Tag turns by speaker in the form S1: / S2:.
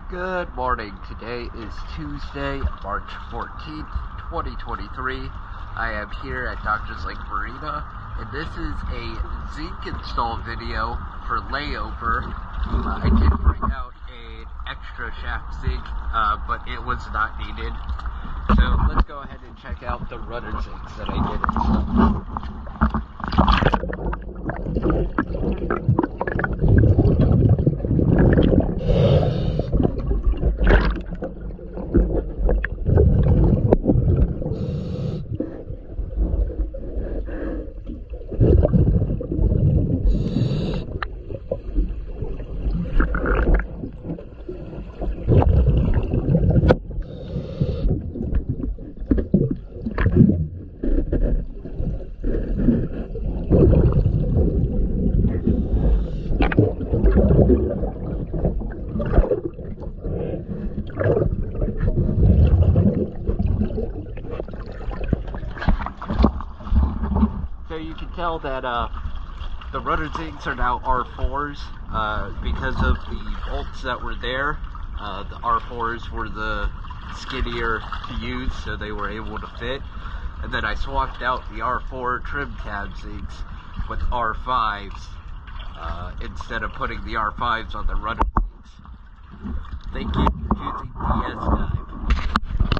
S1: Good morning. Today is Tuesday, March 14th, 2023. I am here at Doctor's Lake Marina, and this is a zinc install video for layover. I did bring out an extra shaft zinc, but it was not needed. So let's go ahead and check out the rudder zincs that I did install. So you can tell that the rudder zincs are now R4s because of the bolts that were there. The R4s were the skinnier to use, so they were able to fit. And then I swapped out the R4 trim tab zincs with R5s instead of putting the R5s on the rudder zincs. Thank you for choosing DS guys.